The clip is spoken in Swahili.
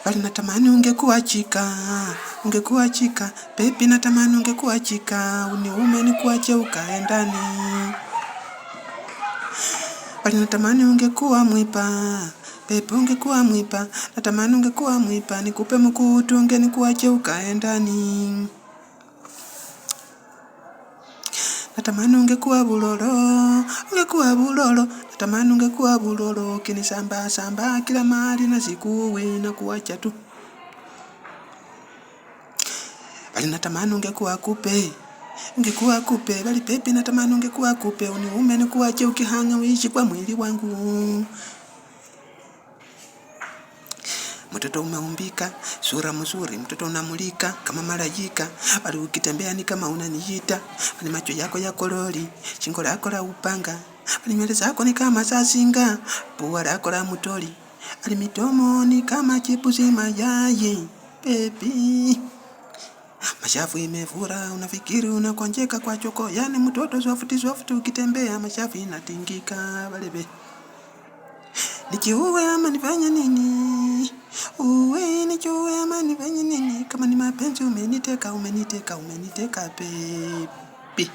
bali natamani ungekuwa chika, ungekuwa chika, baby natamani ungekuwa chika, uniume nikuache ukae ndani. Bali natamani ungekuwa mwipa, baby ungekuwa mwipa, natamani ungekuwa mwipa, nikupe mkutu nikuache ukae ndani. Natamani ungekuwa bulolo, ungekuwa bulolo, natamani ungekuwa bulolo, kinisamba samba kila mahali na sikuwe na kuacha tu. Bali natamani ungekuwa kupe, ungekuwa kupe, bali baby natamani ungekuwa kupe, uniume nikuache ukihanga uishi kwa mwili wangu. Mtoto umeumbika, sura mzuri, mtoto unamulika kama malaika, bali ukitembea ni kama unaniita, bali macho yako ya kololi, shingo lako la upanga, bali nywele zako ni kama sasinga, pua lako la mutoli, bali midomo ni kama chipusi mayai, baby. Mashavu imevura, unafikiri unakonjeka kwa choko, yani mtoto softi ukitembea mashavu inatingika, balebe. Nikiuwe ama nifanye nini? Uwe nikiuwe ama nifanye nini? Kama ni mapenzi umeniteka baby.